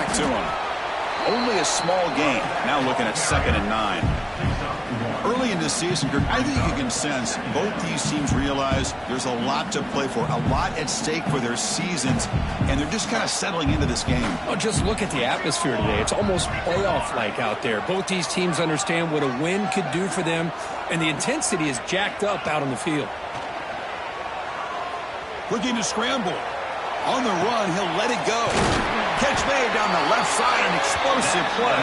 back to him. Only a small gain. Now looking at 2nd and 9. Early in this season, I think you can sense both these teams realize there's a lot to play for, a lot at stake for their seasons, and they're just kind of settling into this game. Oh, just look at the atmosphere today. It's almost playoff-like out there. Both these teams understand what a win could do for them, and the intensity is jacked up out on the field. Looking to scramble. On the run, he'll let it go. Catch made down the left side, an explosive play.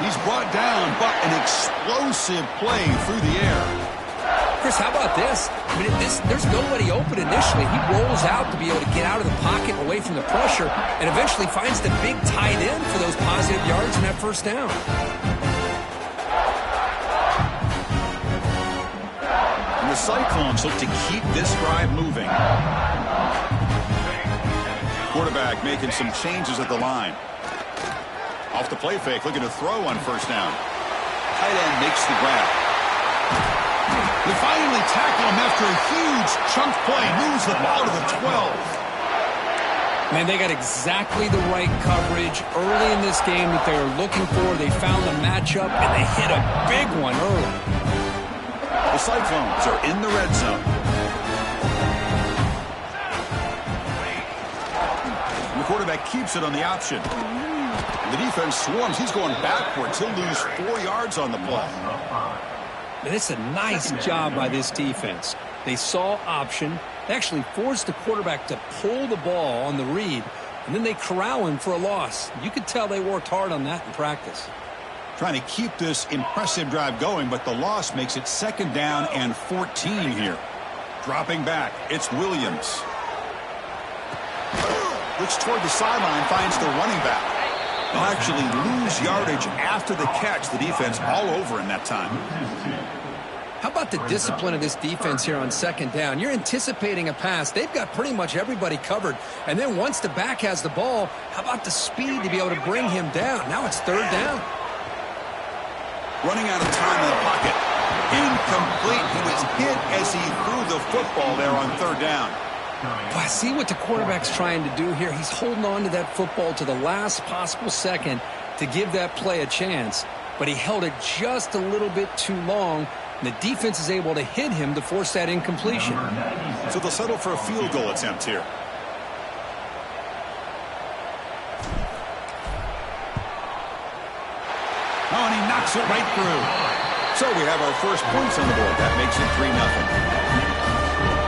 He's brought down, but an explosive play through the air. Chris, how about this? I mean, there's nobody open initially. He rolls out to be able to get out of the pocket away from the pressure and eventually finds the big tight end for those positive yards and that first down. And the Cyclones look to keep this drive moving. Quarterback making some changes at the line. Off the play fake, looking to throw on first down. Tight end makes the grab. They finally tackle him after a huge chunk play. Moves the ball to the 12. Man, they got exactly the right coverage early in this game that they were looking for. They found the matchup, and they hit a big one early. The Cyclones are in the red zone. The quarterback keeps it on the option. The defense swarms. He's going backwards. He'll lose 4 yards on the play. And it's a nice job by this defense. They saw option. They actually forced the quarterback to pull the ball on the read, and then they corral him for a loss. You could tell they worked hard on that in practice. Trying to keep this impressive drive going, but the loss makes it 2nd down and 14 here. Dropping back, it's Williams. Looks toward the sideline, finds the running back. They'll actually lose yardage after the catch. The defense all over in that time. How about the discipline of this defense here on 2nd down? You're anticipating a pass. They've got pretty much everybody covered. And then once the back has the ball, how about the speed to be able to bring him down? Now it's 3rd down. Running out of time in the pocket. Incomplete. He was hit as he threw the football there on 3rd down. Well, I see what the quarterback's trying to do here. He's holding on to that football to the last possible second to give that play a chance. But he held it just a little bit too long, and the defense is able to hit him to force that incompletion. So they'll settle for a field goal attempt here. Oh, and he knocks it right through. So we have our first points on the board. That makes it 3-0.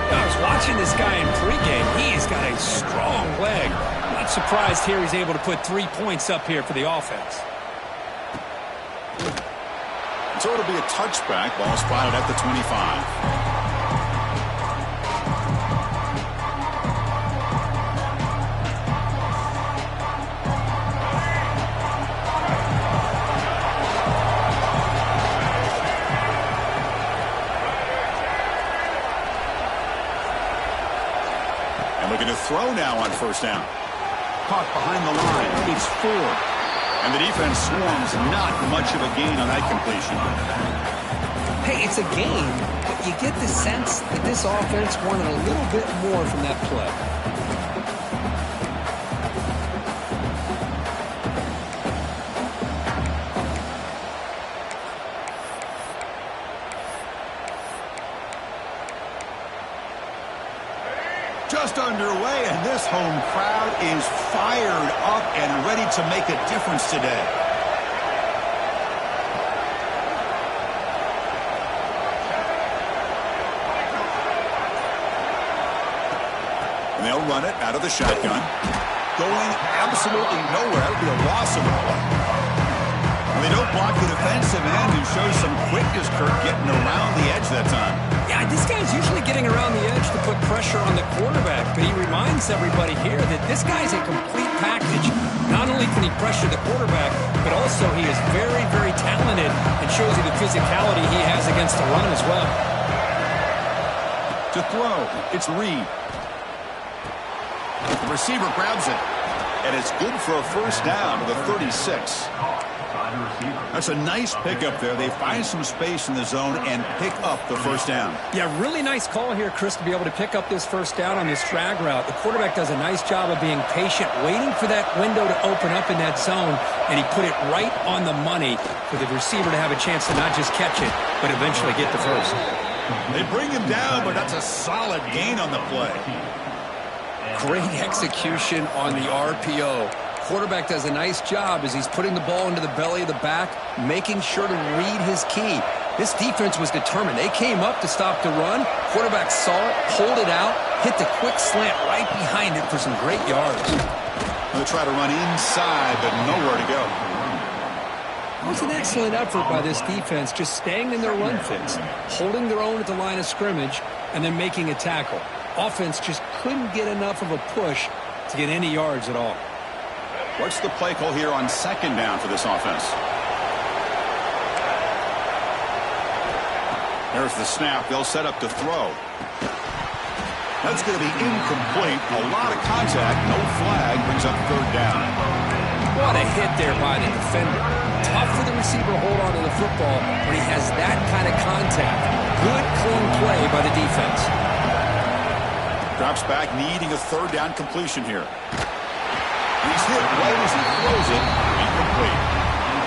I was watching this guy in pregame. He's got a strong leg. Not surprised here he's able to put 3 points up here for the offense. So it'll be a touchback. Ball spotted at the 25. Looking to throw now on first down. Caught behind the line. It's 4. And the defense swarms. Not much of a gain on that completion. Hey, it's a gain, but you get the sense that this offense wanted a little bit more from that play. Just underway, and this home crowd is fired up and ready to make a difference today. And they'll run it out of the shotgun. Going absolutely nowhere. That would be a loss of the play. And they don't block the defensive end, who shows some quickness, Kirk, getting around the edge that time. Yeah, this guy's usually getting around the edge to put pressure on the quarterback, but he reminds everybody here that this guy's a complete package. Not only can he pressure the quarterback, but also he is very, very talented and shows you the physicality he has against the run as well. To throw, it's Reed. The receiver grabs it, and it's good for a first down to the 36. That's a nice pickup there. They find some space in the zone and pick up the first down. Yeah, really nice call here, Chris, to be able to pick up this first down on this drag route. The quarterback does a nice job of being patient, waiting for that window to open up in that zone, and he put it right on the money for the receiver to have a chance to not just catch it, but eventually get the first. They bring him down, but that's a solid gain on the play. Great execution on the RPO. Quarterback does a nice job as he's putting the ball into the belly of the back, making sure to read his key. This defense was determined. They came up to stop the run. Quarterback saw it, pulled it out, hit the quick slant right behind it for some great yards. They'll try to run inside, but nowhere to go. It was an excellent effort by this defense, just staying in their run fits, holding their own at the line of scrimmage, and then making a tackle. Offense just couldn't get enough of a push to get any yards at all. What's the play call here on second down for this offense? There's the snap. They'll set up to throw. That's going to be incomplete. A lot of contact. No flag. Brings up third down. What a hit there by the defender. Tough for the receiver to hold on to the football when he has that kind of contact. Good, clean play by the defense. Drops back, needing a third down completion here. He's hit right as he throws it. Incomplete.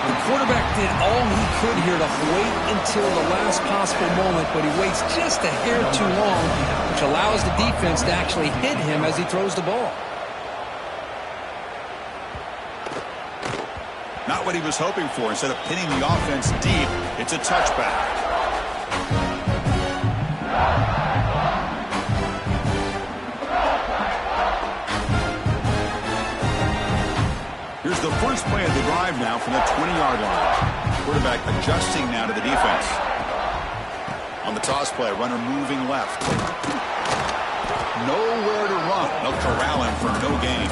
The quarterback did all he could here to wait until the last possible moment, but he waits just a hair too long, which allows the defense to actually hit him as he throws the ball. Not what he was hoping for. Instead of pinning the offense deep, it's a touchback. Here's the first play of the drive now from the 20-yard line. Quarterback adjusting now to the defense. On the toss play, runner moving left. Nowhere to run. They'll corral him for no gain.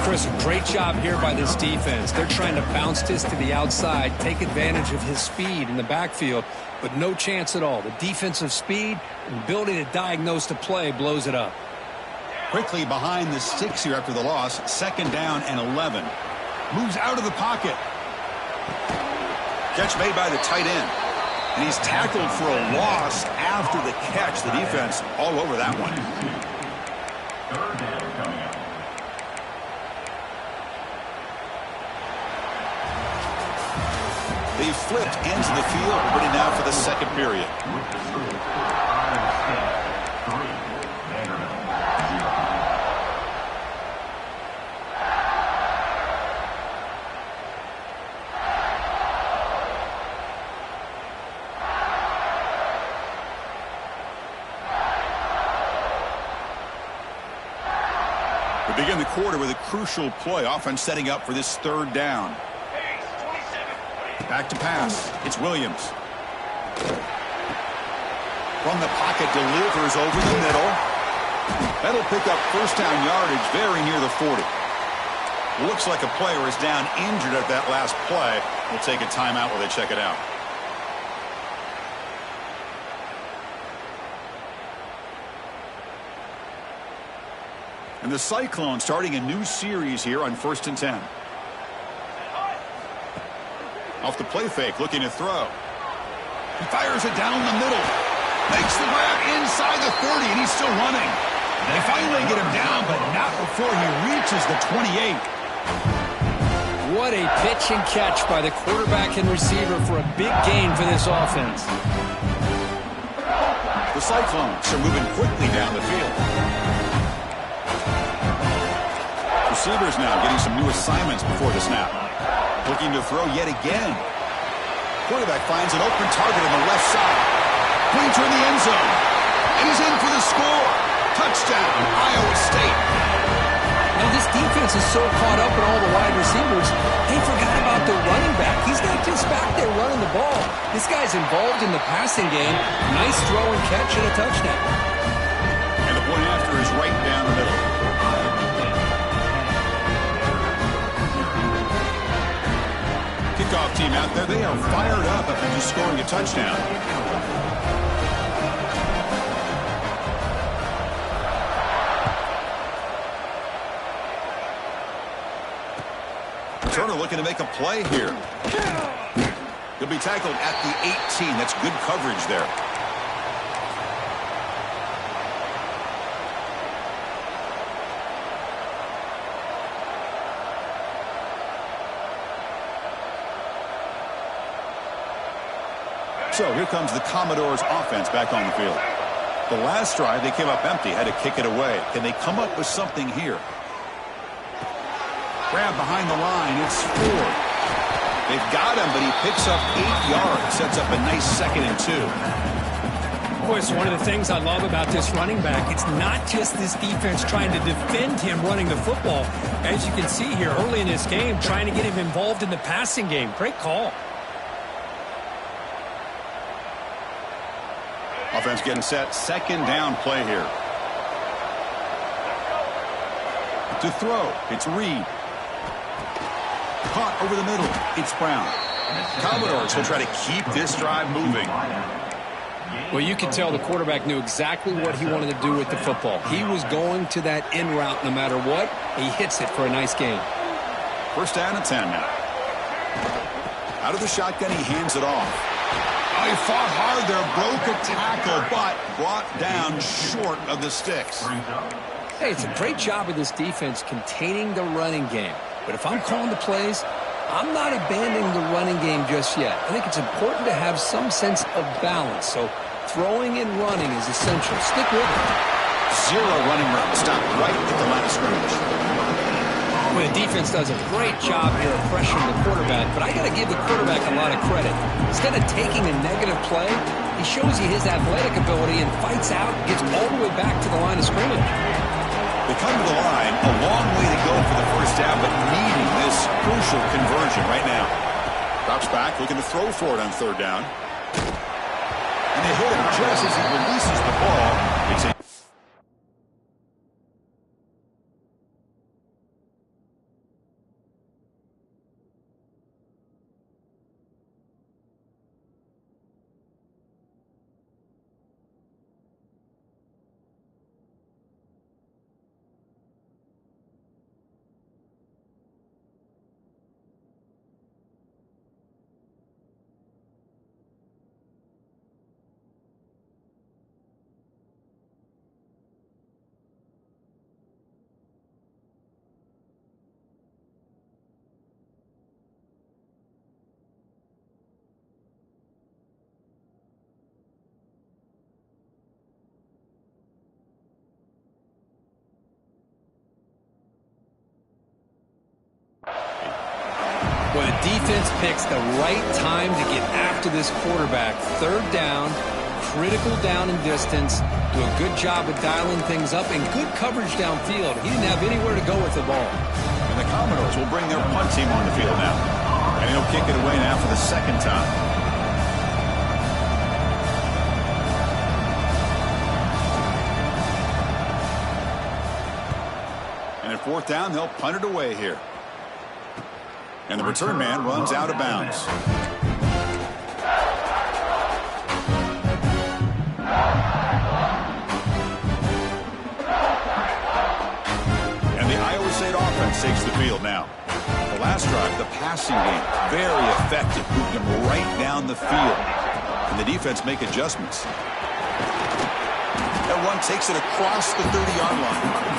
Chris, great job here by this defense. They're trying to bounce this to the outside, take advantage of his speed in the backfield, but no chance at all. The defensive speed and ability to diagnose the play blows it up. Quickly behind the 6 here after the loss. Second down and 11. Moves out of the pocket. Catch made by the tight end. And he's tackled for a loss after the catch. The defense all over that one. They flipped ends of the field, ready now for the second period. We begin the quarter with a crucial play. Offense setting up for this third down. Back to pass. It's Williams. From the pocket, delivers over the middle. That'll pick up first down yardage very near the 40. Looks like a player is down injured at that last play. We'll take a timeout while they check it out. And the Cyclones starting a new series here on 1st and 10. Off the play fake, looking to throw. He fires it down the middle. Makes the grab inside the 30, and he's still running. They finally get him down, but not before he reaches the 28. What a pitch and catch by the quarterback and receiver for a big gain for this offense. The Cyclones are moving quickly down the field. Receivers now getting some new assignments before the snap. Looking to throw yet again. Quarterback finds an open target on the left side. Pointer in the end zone. And he's in for the score. Touchdown, Iowa State. Now this defense is so caught up in all the wide receivers, they forgot about the running back. He's not just back there running the ball. This guy's involved in the passing game. Nice throw and catch and a touchdown. And the point after is right down the middle. Kickoff team out there, they are fired up after just scoring a touchdown. Turner looking to make a play here. He'll be tackled at the 18. That's good coverage there. So here comes the Commodores offense back on the field. The last drive, they came up empty, had to kick it away. Can they come up with something here? Grab behind the line. It's Ford. They've got him, but he picks up 8 yards. Sets up a nice 2nd and 2. Boy, it's one of the things I love about this running back. It's not just this defense trying to defend him running the football. As you can see here early in this game, trying to get him involved in the passing game. Great call. Offense getting set. 2nd down play here. To throw, it's Reed. Caught over the middle. It's Brown. Commodores will try to keep this drive moving. Well, you can tell the quarterback knew exactly what he wanted to do with the football. He was going to that in route no matter what. He hits it for a nice gain. 1st down and 10 now. Out of the shotgun, he hands it off. Oh, he fought hard there, broke a tackle, but brought down short of the sticks. Hey, it's a great job of this defense containing the running game. But if I'm calling the plays, I'm not abandoning the running game just yet. I think it's important to have some sense of balance. So throwing and running is essential. Stick with it. 0 running room. Stop right at the line of scrimmage. Well, the defense does a great job here of pressuring the quarterback, but I got to give the quarterback a lot of credit. Instead of taking a negative play, he shows you his athletic ability and fights out, gets all the way back to the line of scrimmage. They come to the line, a long way to go for the 1st down, but needing this crucial conversion right now. Drops back, looking to throw for it on 3rd down. And they hit him just as he releases the ball. It's a Well, the defense picks the right time to get after this quarterback. 3rd down, critical down and distance. Do a good job of dialing things up and good coverage downfield. He didn't have anywhere to go with the ball. And the Commodores will bring their punt team on the field now. And he'll kick it away now for the 2nd time. And at 4th down, they'll punt it away here. And the return man runs out of bounds. And the Iowa State offense takes the field now. The last drive, the passing game, very effective. Moved them right down the field. And the defense make adjustments. That one takes it across the 30-yard line.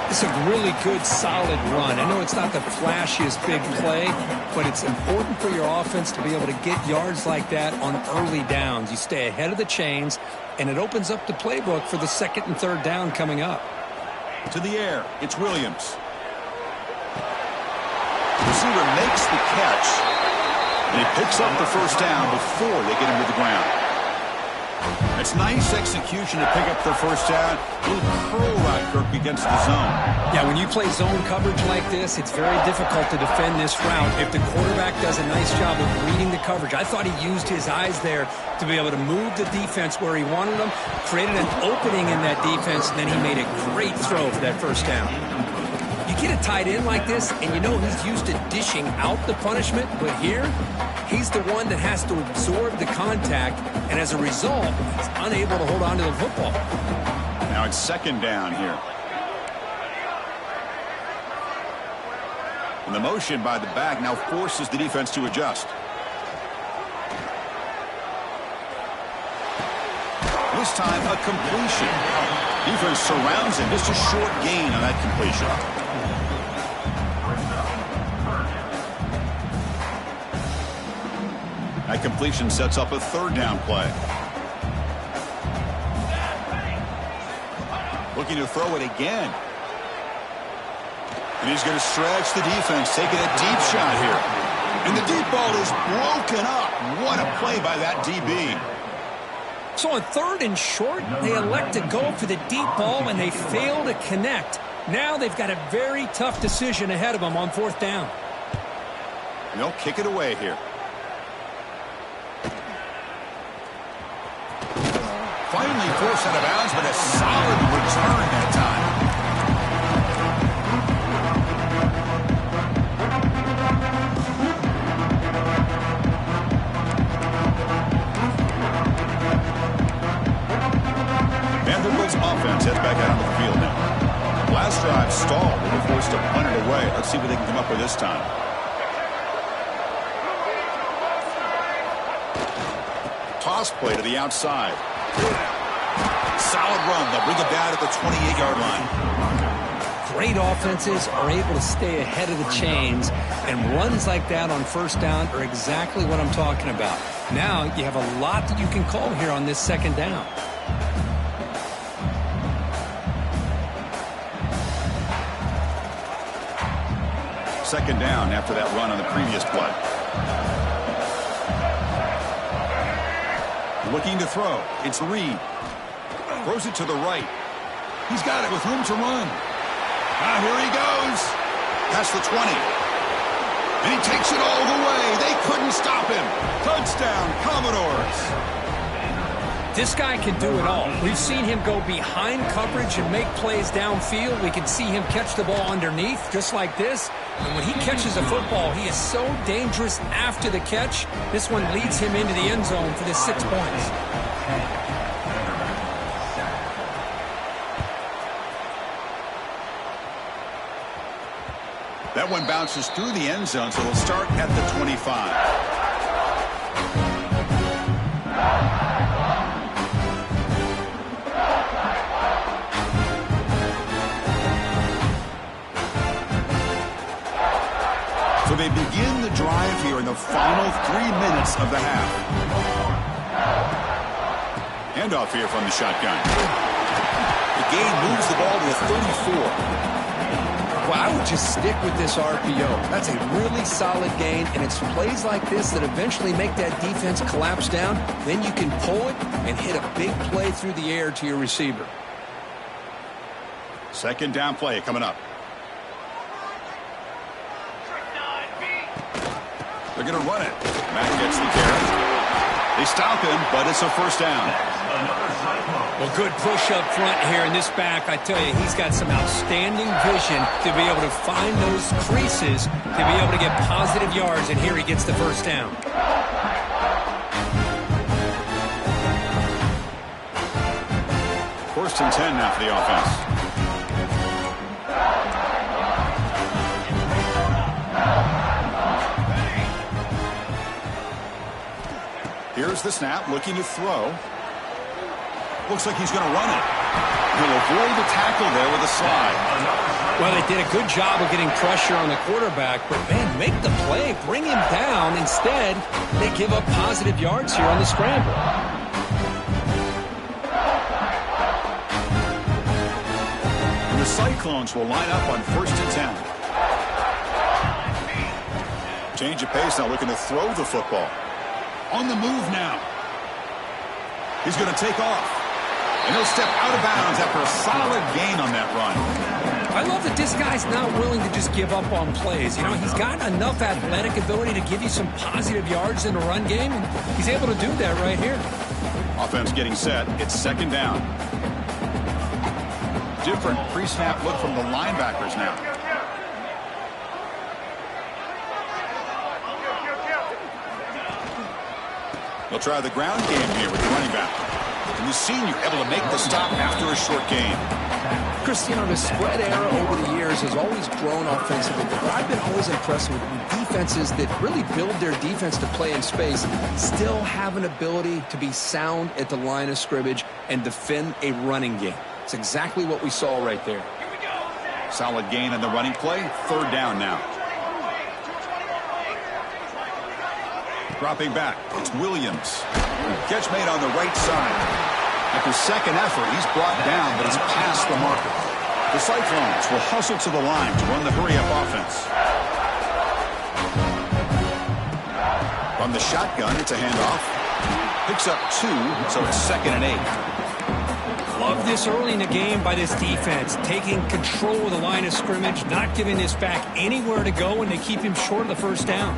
It's a really good, solid run. I know it's not the flashiest big play, but it's important for your offense to be able to get yards like that on early downs. You stay ahead of the chains, and it opens up the playbook for the 2nd and 3rd down coming up. To the air, it's Williams. Receiver makes the catch, and he picks up the 1st down before they get him to the ground. It's nice execution to pick up the 1st down. A little curl route, Kirk, against the zone. Yeah, when you play zone coverage like this, it's very difficult to defend this route if the quarterback does a nice job of reading the coverage. I thought he used his eyes there to be able to move the defense where he wanted them, created an opening in that defense, and then he made a great throw for that 1st down. You get a tight end like this, and you know he's used to dishing out the punishment, but here, he's the one that has to absorb the contact, and as a result, he's unable to hold on to the football. Now it's 2nd down here. And the motion by the back now forces the defense to adjust. This time, a completion. Defense surrounds him. Just a short gain on that completion. That completion sets up a third down play. Looking to throw it again. And he's going to stretch the defense, taking a deep shot here. And the deep ball is broken up. What a play by that DB. So on 3rd and short, they elect to go for the deep ball, and they fail to connect. Now they've got a very tough decision ahead of them on 4th down. And they'll kick it away here. Finally forced out of bounds, but a solid return that time. Vanderbilt's offense heads back out on the field now. Last drive stalled. They were forced to punt it away. Let's see what they can come up with this time. Toss play to the outside. Solid run. They'll bring it down at the 28-yard line. Great offenses are able to stay ahead of the chains, and runs like that on 1st down are exactly what I'm talking about. Now you have a lot that you can call here on this 2nd down. Second down after that run on the previous play. Looking to throw. It's Reed. Throws it to the right. He's got it with room to run. Here he goes. Past the 20. And he takes it all the way. They couldn't stop him. Touchdown, Commodores. This guy can do it all. We've seen him go behind coverage and make plays downfield. We can see him catch the ball underneath, just like this. And when he catches a football, he is so dangerous after the catch. This one leads him into the end zone for the 6 points. That one bounces through the end zone, so it'll start at the 25. So they begin the drive here in the final 3 minutes of the half. Handoff here from the shotgun. The gain moves the ball to the 34. Well, I would just stick with this RPO. That's a really solid gain, and it's plays like this that eventually make that defense collapse down. Then you can pull it and hit a big play through the air to your receiver. Second down play coming up. They're going to run it. Matt gets the carry. They stop him, but it's a 1st down. Well, good push up front here in this back. I tell you, he's got some outstanding vision to be able to find those creases, to be able to get positive yards, and here he gets the 1st down. First and 10 now for the offense. Here's the snap, looking to throw. Looks like he's going to run it. He'll avoid the tackle there with a slide. Well, they did a good job of getting pressure on the quarterback, but, man, make the play. Bring him down. Instead, they give up positive yards here on the scramble. And the Cyclones will line up on 1st and 10. Change of pace now, looking to throw the football. On the move now. He's going to take off. And he'll step out of bounds after a solid gain on that run. I love that this guy's not willing to just give up on plays. You know, he's got enough athletic ability to give you some positive yards in the run game, and he's able to do that right here. Offense getting set. It's 2nd down. Different pre-snap look from the linebackers now. They'll try the ground game here with the running back. and the senior able to make the stop after a short gain. Chris, the spread era over the years has always grown offensively, but I've been always impressed with defenses that really build their defense to play in space, still have an ability to be sound at the line of scrimmage and defend a running game. It's exactly what we saw right there. Solid gain on the running play. Third down now. Dropping back, it's Williams. Catch made on the right side. After second effort, he's brought down, but he's past the marker. The Cyclones will hustle to the line to run the hurry-up offense. From the shotgun, it's a handoff. Picks up 2, so it's 2nd and 8. Love this early in the game by this defense, taking control of the line of scrimmage, not giving this back anywhere to go, and they keep him short of the first down.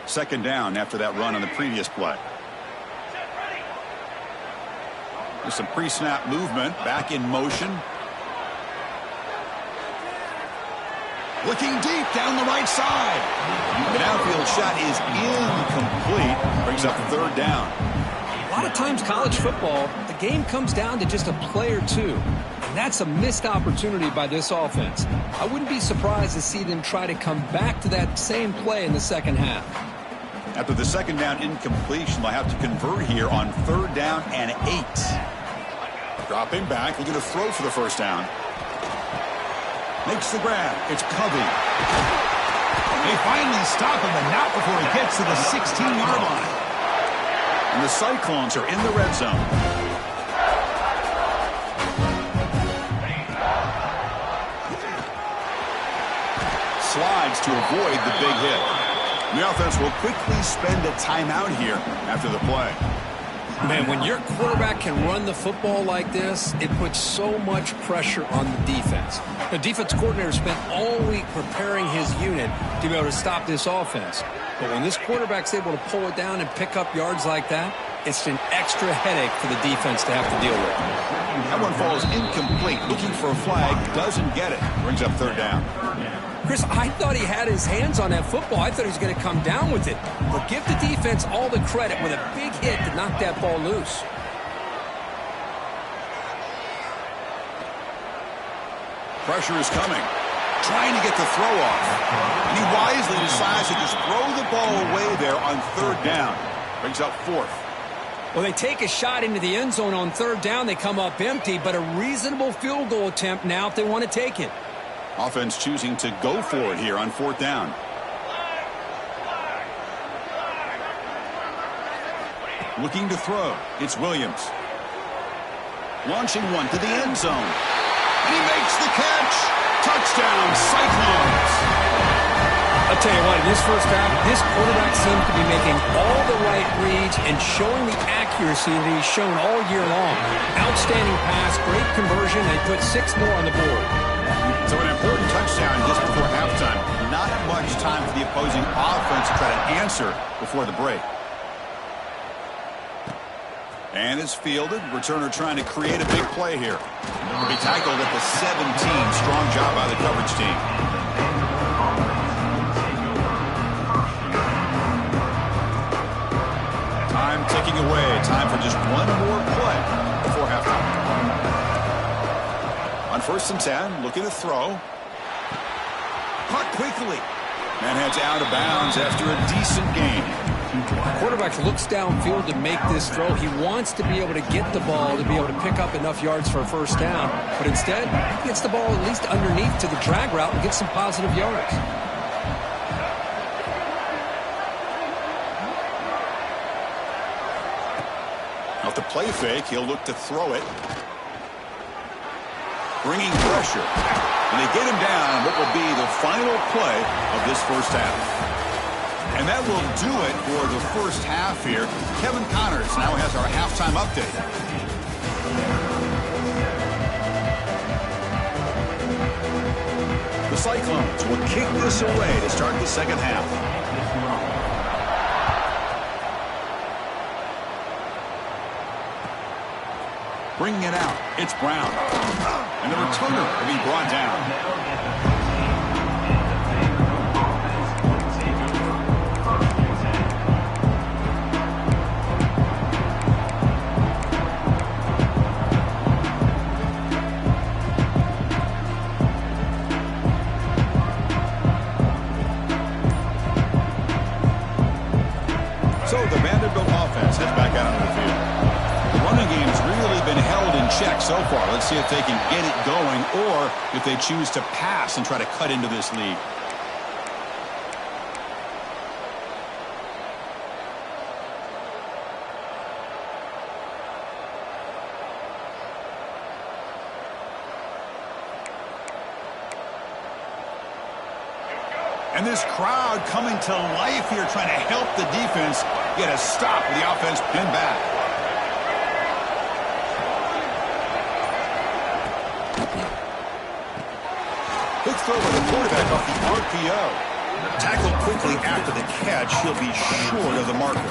Second down after that run on the previous play. There's some pre-snap movement, back in motion. Looking deep down the right side. The downfield shot is incomplete. Brings up third down. A lot of times college football, the game comes down to just a play or two. And that's a missed opportunity by this offense. I wouldn't be surprised to see them try to come back to that same play in the second half. After the second down incompletion, they'll have to convert here on third down and 8. Dropping back, looking to throw for the first down. Makes the grab. It's Covey. They finally stop him, but not before he gets to the 16-yard line. And the Cyclones are in the red zone. Slides to avoid the big hit. The offense will quickly spend a timeout here after the play. Man, when your quarterback can run the football like this, it puts so much pressure on the defense. The defense coordinator spent all week preparing his unit to be able to stop this offense. But when this quarterback's able to pull it down and pick up yards like that, it's an extra headache for the defense to have to deal with. That one falls incomplete. Looking for a flag, doesn't get it. Brings up third down. Chris, I thought he had his hands on that football. I thought he was going to come down with it. But give the defense all the credit with a big hit to knock that ball loose. Pressure is coming. Trying to get the throw off. And he wisely decides to just throw the ball away there on third down. Brings up 4th. Well, they take a shot into the end zone on third down. They come up empty, but a reasonable field goal attempt now if they want to take it. Offense choosing to go for it here on 4th down. Looking to throw. It's Williams. Launching one to the end zone. And he makes the catch. Touchdown, Cyclones. I'll tell you what, in this first half, this quarterback seems to be making all the right reads and showing the accuracy that he's shown all year long. Outstanding pass, great conversion, and put 6 more on the board. So an important touchdown just before halftime. Not much time for the opposing offense to try to answer before the break. And it's fielded. Returner trying to create a big play here. Will be tackled at the 17. Strong job by the coverage team. Time ticking away. Time for just one more play before halftime. On 1st and 10, looking to throw. Caught quickly. And heads out of bounds after a decent gain. The quarterback looks downfield to make this throw. He wants to be able to get the ball to be able to pick up enough yards for a first down. But instead, he gets the ball at least underneath to the drag route and gets some positive yards. Off the play fake, he'll look to throw it. Bringing pressure. And they get him down on what will be the final play of this first half. And that will do it for the first half here. Kevin Connors now has our halftime update. The Cyclones will kick this away to start the second half. Bringing it out, it's Brown. And the returner will be brought down. see if they can get it going or if they choose to pass and try to cut into this lead. And this crowd coming to life here, trying to help the defense get a stop with the offense pinned back. Quick throw by the quarterback off the RPO. Tackled quickly after the catch. He'll be short of the marker.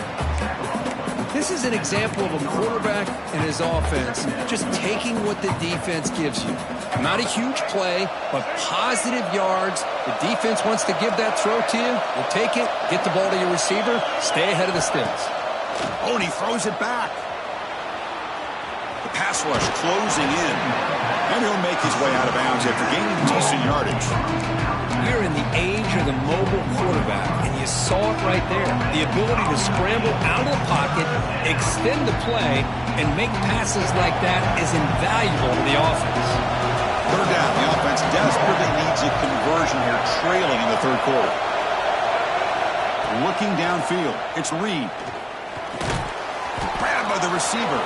This is an example of a quarterback and his offense just taking what the defense gives you. Not a huge play, but positive yards. The defense wants to give that throw to you. You take it, get the ball to your receiver, stay ahead of the sticks. Oh, and he throws it back. The pass rush closing in. And he'll make his way out of bounds after gaining decent yardage. We're in the age of the mobile quarterback, and you saw it right there. The ability to scramble out of the pocket, extend the play, and make passes like that is invaluable to the offense. Third down, the offense desperately needs a conversion here, trailing in the third quarter. Looking downfield, it's Reed. Grabbed by the receiver.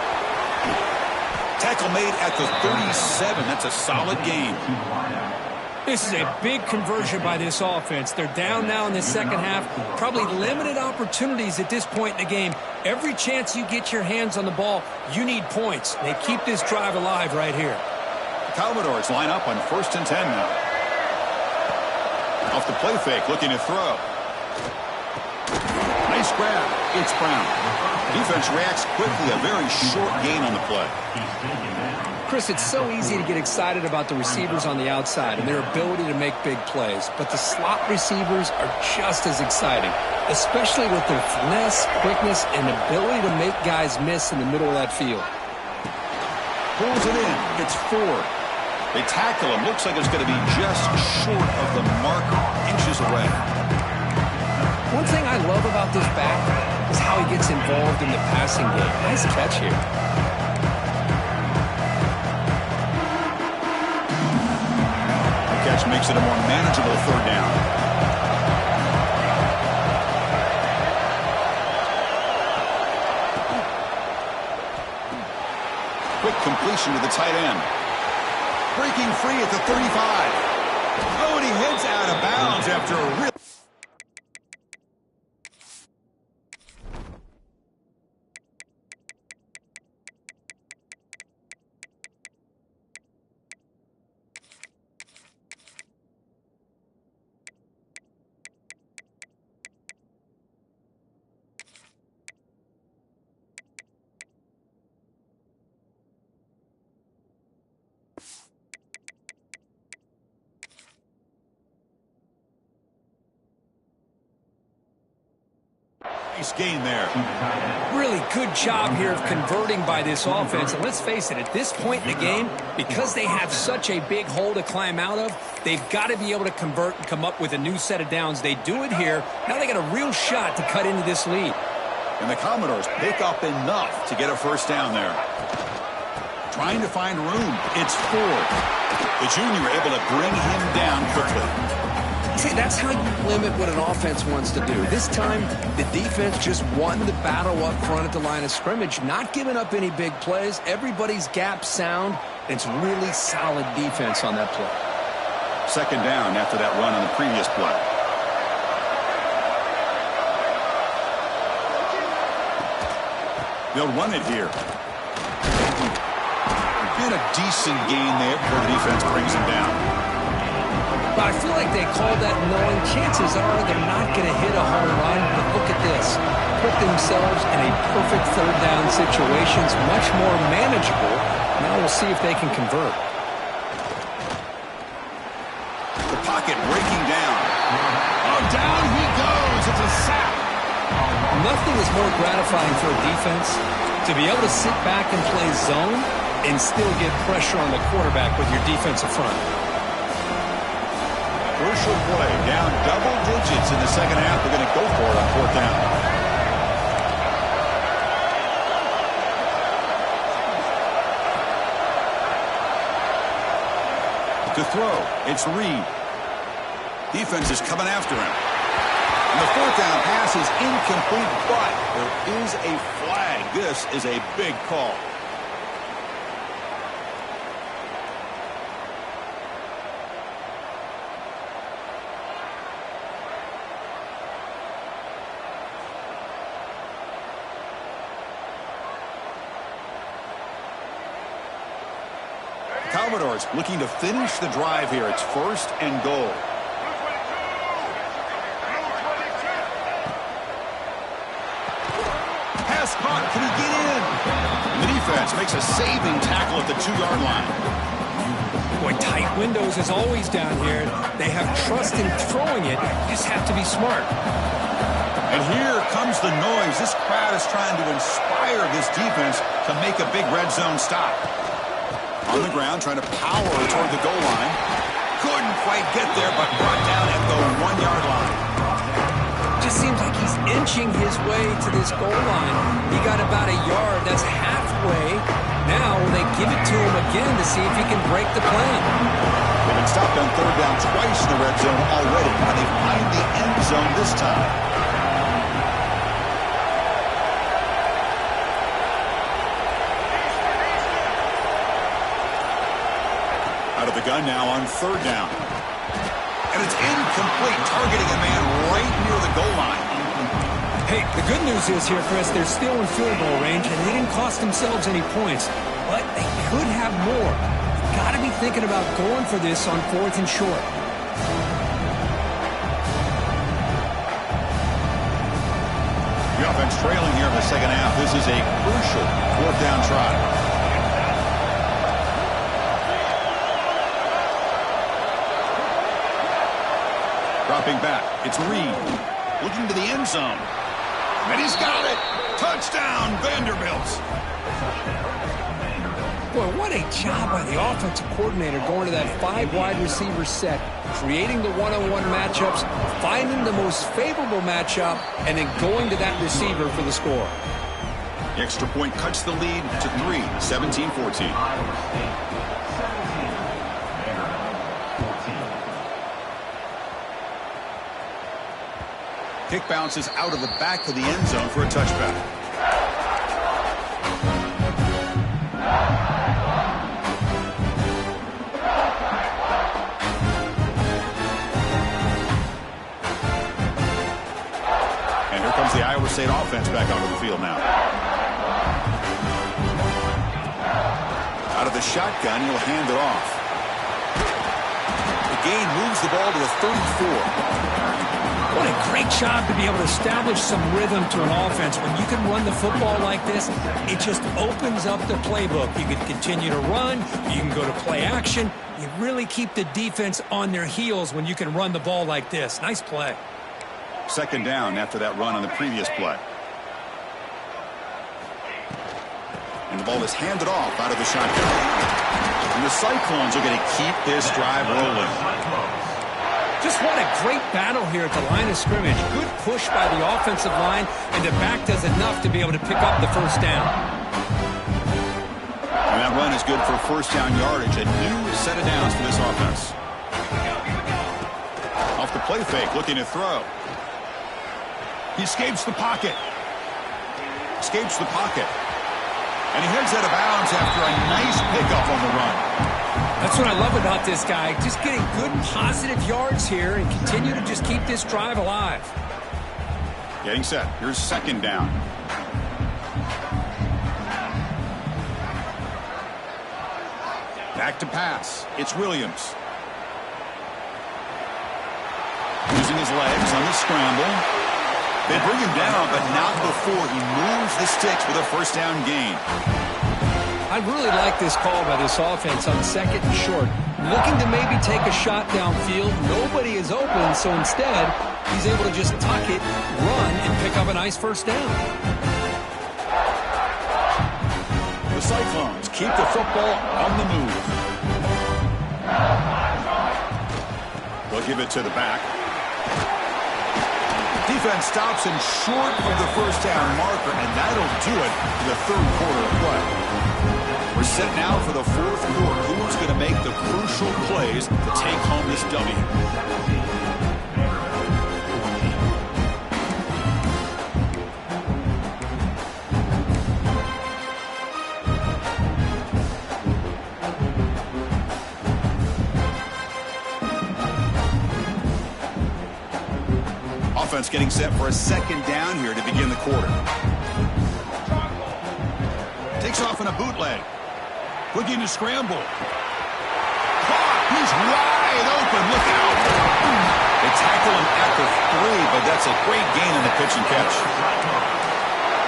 Tackle made at the 37. That's a solid gain. This is a big conversion by this offense. They're down now in the second half. Probably limited opportunities at this point in the game. Every chance you get your hands on the ball, you need points. They keep this drive alive right here. The Commodores line up on 1st and 10 now. Off the play fake, looking to throw. Nice grab. It's Brown. Defense reacts quickly. A very short gain on the play. Chris, it's so easy to get excited about the receivers on the outside and their ability to make big plays, but the slot receivers are just as exciting, especially with their finesse, quickness, and ability to make guys miss in the middle of that field. Pulls it in. It's Ford. They tackle him. Looks like it's going to be just short of the marker, inches away. One thing I love about this back is how he gets involved in the passing game. Nice catch here. Catch makes it a more manageable third down. Quick completion to the tight end. Breaking free at the 35. Oh, and he heads out of bounds after a real... Nice gain there. Really good job here of converting by this offense. And let's face it, at this point in the game, because they have such a big hole to climb out of, they've got to be able to convert and come up with a new set of downs. They do it here. Now they got a real shot to cut into this lead. And the Commodores pick up enough to get a first down there. Trying to find room. It's Ford. The junior able to bring him down quickly. See, that's how you limit what an offense wants to do. This time, the defense just won the battle up front at the line of scrimmage, not giving up any big plays. Everybody's gap sound. It's really solid defense on that play. Second down after that run on the previous play. They'll run it here. And a decent gain there before the defense brings him down. But I feel like they called that knowing chances are they're not going to hit a home run. But look at this. Put themselves in a perfect third down situation. It's much more manageable. Now we'll see if they can convert. The pocket breaking down. Oh, down he goes. It's a sack. Nothing is more gratifying for a defense to be able to sit back and play zone and still get pressure on the quarterback with your defensive front. Crucial play, down double digits in the second half. They're going to go for it on fourth down. To throw, it's Reed. Defense is coming after him. And the fourth down pass is incomplete, but there is a flag. This is a big call. Commodores looking to finish the drive here. It's 1st and goal. Pass caught. Can he get in? The defense makes a saving tackle at the 2-yard line. Boy, tight windows as always down here. They have trust in throwing it. You just have to be smart. And here comes the noise. This crowd is trying to inspire this defense to make a big red zone stop. On the ground, trying to power toward the goal line. Couldn't quite get there, but brought down at the 1-yard line. Just seems like he's inching his way to this goal line. He got about a yard. That's halfway. Now they give it to him again to see if he can break the plan. They've been stopped on 3rd down twice in the red zone already. And they find the end zone this time. Out of the gun now on 3rd down. And it's incomplete, targeting a man right near the goal line. Hey, the good news is here, Chris, they're still in field goal range, and they didn't cost themselves any points. But they could have more. You've got to be thinking about going for this on 4th and short. The offense trailing here in the second half. This is a crucial 4th down try. Dropping back, it's Reed, looking to the end zone. And he's got it! Touchdown, Vanderbilt! Boy, what a job by the offensive coordinator going to that 5 wide receiver set, creating the one-on-one matchups, finding the most favorable matchup, and then going to that receiver for the score. The extra point cuts the lead to 3, 17-14. Kick bounces out of the back of the end zone for a touchback. And here comes the Iowa State offense back onto the field now. Out of the shotgun, he'll hand it off. The gain moves the ball to the 34. What a great job to be able to establish some rhythm to an offense. When you can run the football like this, it just opens up the playbook. You can continue to run. You can go to play action. You really keep the defense on their heels when you can run the ball like this. Nice play. 2nd down after that run on the previous play. And the ball is handed off out of the shotgun. And the Cyclones are going to keep this drive rolling. Just what a great battle here at the line of scrimmage. Good push by the offensive line, and the back does enough to be able to pick up the 1st down. And that run is good for 1st down yardage. A new set of downs for this offense. Off the play fake, looking to throw. He escapes the pocket. Escapes the pocket. And he heads out of bounds after a nice pickup on the run. That's what I love about this guy. Just getting good, positive yards here and continue to just keep this drive alive. Getting set. Here's 2nd down. Back to pass. It's Williams. Using his legs on the scramble. They bring him down, but not before he moves the sticks with a 1st down gain. I really like this call by this offense on 2nd and short. Looking to maybe take a shot downfield. Nobody is open, so instead, he's able to just tuck it, run, and pick up a nice 1st down. The Cyclones keep the football on the move. They'll give it to the back. Defense stops him short of the 1st down marker, and that'll do it for the 3rd quarter of play. We're set now for the fourth quarter. Who's going to make the crucial plays to take home this W? Offense getting set for a second down here to begin the quarter. Takes off in a bootleg. Looking to scramble. Caught. He's wide open. Look out. They tackle him at the 3, but that's a great gain in the pitch and catch.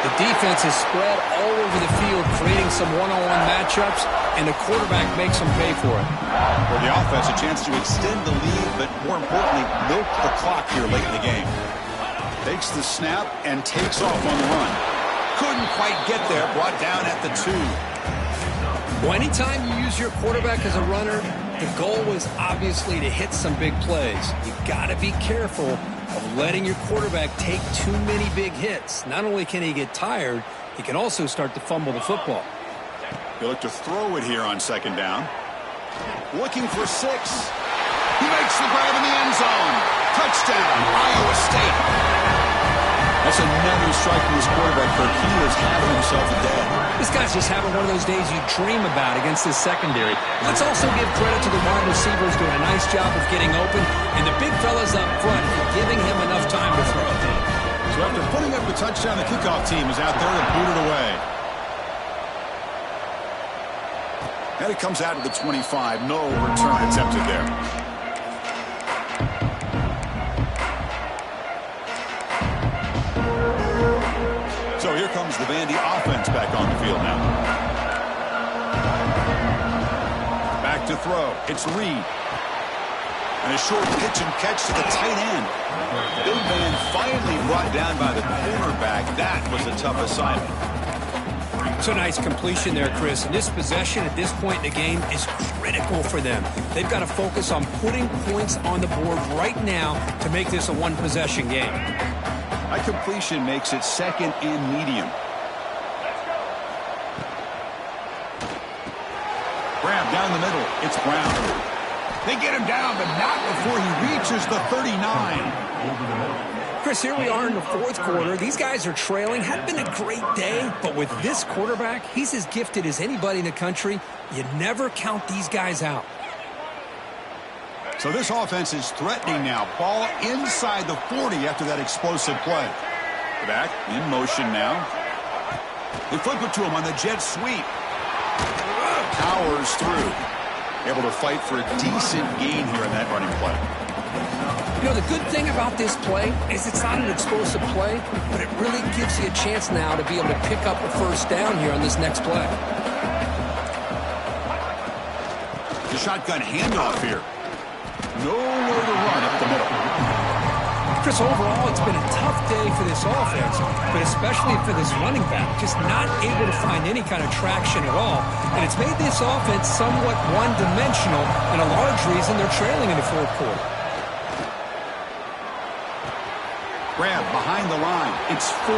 The defense is spread all over the field, creating some one-on-one matchups, and the quarterback makes them pay for it. For the offense, a chance to extend the lead, but more importantly, milk the clock here late in the game. Takes the snap and takes off on the run. Couldn't quite get there, brought down at the 2. Well, anytime you use your quarterback as a runner, the goal was obviously to hit some big plays. You've got to be careful of letting your quarterback take too many big hits. Not only can he get tired, he can also start to fumble the football. He'll look to throw it here on second down. Looking for 6. He makes the grab in the end zone. Touchdown, Iowa State. That's another strike from his quarterback. He is having himself a day. This guy's just having one of those days you dream about against this secondary. Let's also give credit to the wide receivers doing a nice job of getting open, and the big fellas up front giving him enough time to throw. So after putting up the touchdown, the kickoff team is out there to boot it away. And it comes out of the 25. No return attempted there. So here comes the Vandy offense back on the field now. Back to throw. It's Reed. And a short pitch and catch to the tight end. Big man finally brought down by the cornerback. That was a tough assignment. It's a nice completion there, Chris. And this possession at this point in the game is critical for them. They've got to focus on putting points on the board right now to make this a one-possession game. That completion makes it second and medium. Grab down the middle. It's Brown. They get him down, but not before he reaches the 39. Chris, here we are in the fourth quarter. These guys are trailing. Had been a great day, but with this quarterback, he's as gifted as anybody in the country. You never count these guys out. So this offense is threatening now. Ball inside the 40 after that explosive play. Back in motion now. They flip it to him on the jet sweep. Powers through. Able to fight for a decent gain here in that running play. You know, the good thing about this play is it's not an explosive play, but it really gives you a chance now to be able to pick up a first down here on this next play. The shotgun handoff here. Nowhere to run up the middle. Chris, overall, it's been a tough day for this offense, but especially for this running back, just not able to find any kind of traction at all. And it's made this offense somewhat one-dimensional, and a large reason they're trailing in the fourth quarter. Grab behind the line. It's 4.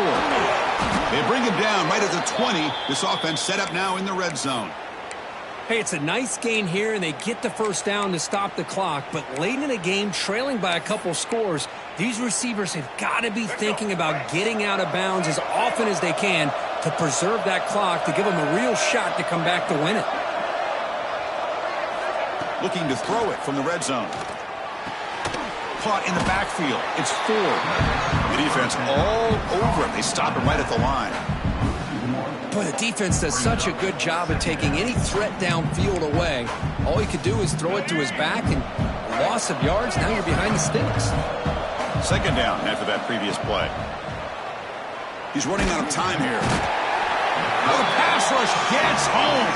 They bring him down right at the 20. This offense set up now in the red zone. Hey, it's a nice gain here, and they get the first down to stop the clock. But late in the game, trailing by a couple scores, these receivers have got to be thinking about getting out of bounds as often as they can to preserve that clock, to give them a real shot to come back to win it. Looking to throw it from the red zone. Caught in the backfield. It's 4. The defense all over him. They stop him right at the line. Boy, the defense does such a good job of taking any threat downfield away. All he could do is throw it to his back, and a loss of yards, now you're behind the sticks. Second down after that previous play. He's running out of time here. The pass rush gets home.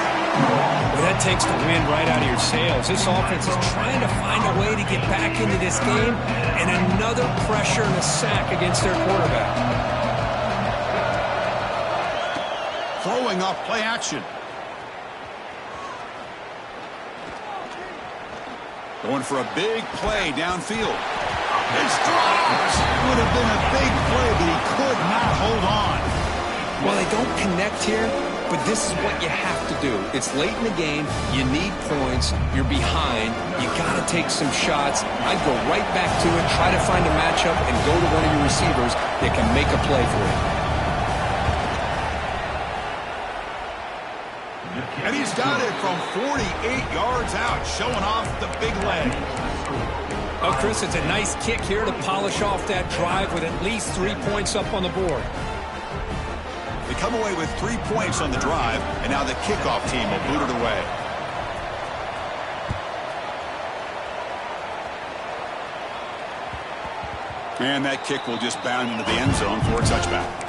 Well, that takes the wind right out of your sails. This offense is trying to find a way to get back into this game, and another pressure and a sack against their quarterback. Throwing off play action. Going for a big play downfield. It's dropped. Would have been a big play, but he could not hold on. Well, they don't connect here, but this is what you have to do. It's late in the game. You need points. You're behind. You got to take some shots. I'd go right back to it, try to find a matchup, and go to one of your receivers that can make a play for you. And he's got it from 48 yards out, showing off the big leg. Oh, Chris, it's a nice kick here to polish off that drive with at least 3 points up on the board. They come away with 3 points on the drive, and now the kickoff team will boot it away. And that kick will just bound into the end zone for a touchback.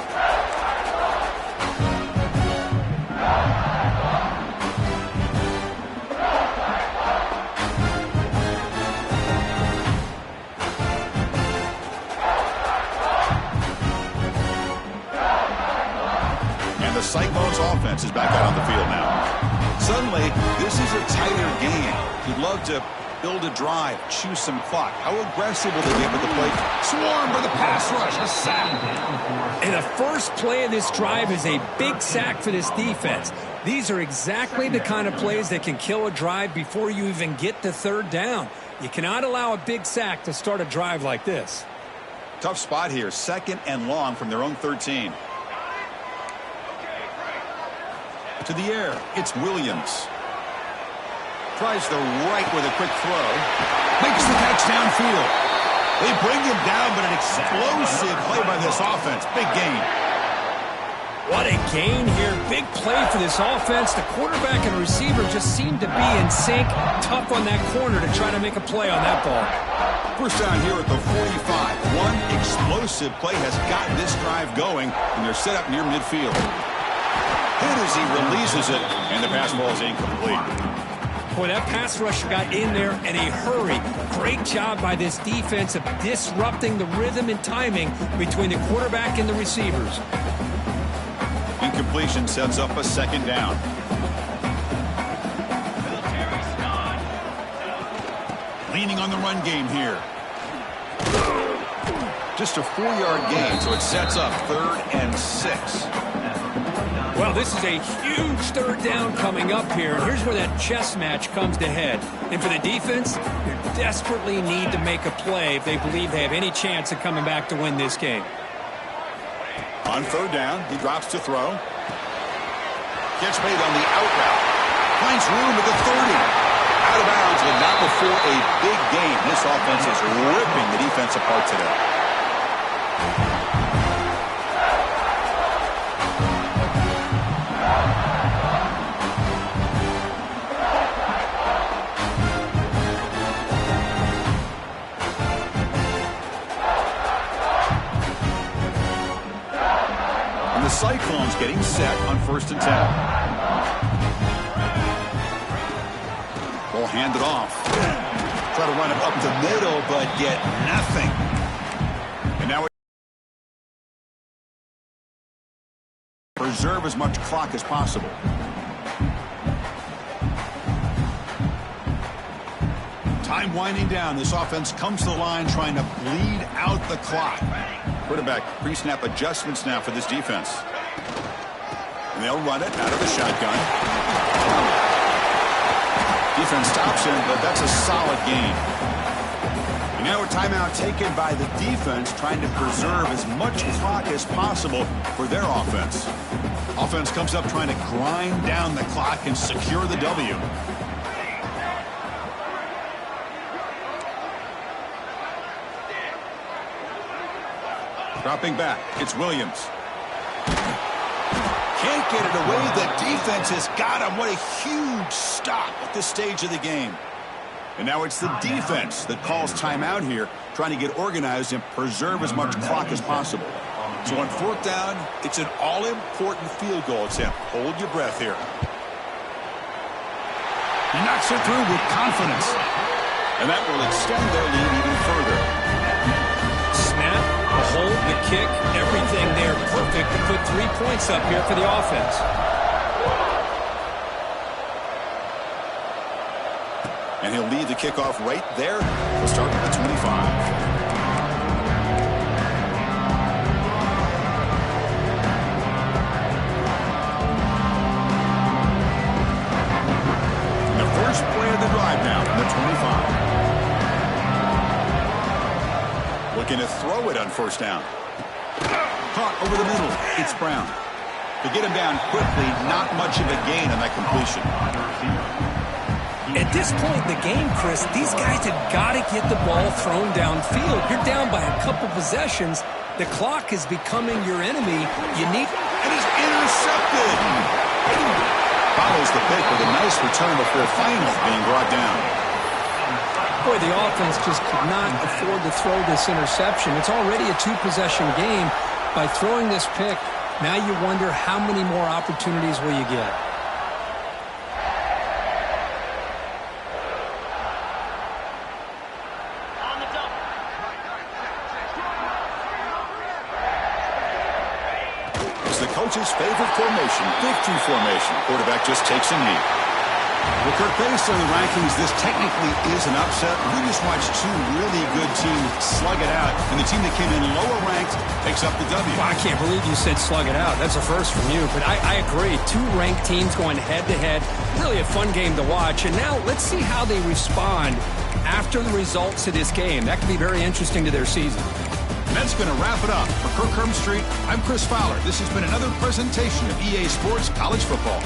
Cyclones offense is back out on the field now. Suddenly, this is a tighter game. You'd love to build a drive, choose some clock. How aggressive will they get with the play? Swarm for the pass rush, a sack. And the first play of this drive is a big sack for this defense. These are exactly the kind of plays that can kill a drive before you even get to third down. You cannot allow a big sack to start a drive like this. Tough spot here, 2nd and long from their own 13. To the air, it's Williams. Tries the right with a quick throw. Makes the catch downfield. They bring him down, but an explosive play by this offense. Big gain. What a gain here. Big play for this offense. The quarterback and receiver just seem to be in sync. Tough on that corner to try to make a play on that ball. First down here at the 45. One explosive play has gotten this drive going, and they're set up near midfield. Hit as he releases it, and the pass ball is incomplete. Boy, that pass rusher got in there in a hurry. Great job by this defense of disrupting the rhythm and timing between the quarterback and the receivers. Incompletion sets up a 2nd down. Leaning on the run game here. Just a 4-yard gain, so it sets up 3rd and 6. Well, this is a huge third down coming up here. Here's where that chess match comes to head. And for the defense, they desperately need to make a play if they believe they have any chance of coming back to win this game. On 3rd down, he drops to throw. Catch made on the out route. Finds room at the 30. Out of bounds, but not before a big gain. This offense is ripping the defense apart today. The Cyclones getting set on 1st and 10. Ball handed off. Try to run it up the middle, but get nothing. And now preserve as much clock as possible. Time winding down. This offense comes to the line trying to bleed out the clock. Quarterback pre-snap adjustments now for this defense. And they'll run it out of the shotgun. Defense stops him, but that's a solid gain. And now a timeout taken by the defense trying to preserve as much clock as possible for their offense. Offense comes up trying to grind down the clock and secure the W. Dropping back, it's Williams. Can't get it away. The defense has got him. What a huge stop at this stage of the game. And now it's the defense that calls timeout here, trying to get organized and preserve as much clock as possible. So on 4th down, it's an all-important field goal attempt. Hold your breath here. He knocks it through with confidence. And that will extend their lead even further. Snap, the hold, the kick, everything there perfect to put 3 points up here for the offense. And he'll lead the kickoff right there. We'll start at the 25. 25. Looking to throw it on first down. Caught over the middle. It's Brown. To get him down quickly, not much of a gain on that completion. At this point in the game, Chris, these guys have got to get the ball thrown downfield. You're down by a couple possessions. The clock is becoming your enemy. You need... And he's intercepted. Follows the pick with a nice return before finally being brought down. Boy, the offense just could not afford to throw this interception. It's already a two-possession game. By throwing this pick, now you wonder how many more opportunities will you get. It's the coach's favorite formation, victory formation. Quarterback just takes a knee. Well, Kirk, based on the rankings, this technically is an upset. We just watched two really good teams slug it out, and the team that came in lower ranked takes up the W. Well, I can't believe you said slug it out. That's a first from you, but I agree. Two ranked teams going head-to-head. Really a fun game to watch. And now let's see how they respond after the results of this game. That could be very interesting to their season. And that's going to wrap it up. For Kirk Street, I'm Chris Fowler. This has been another presentation of EA Sports College Football.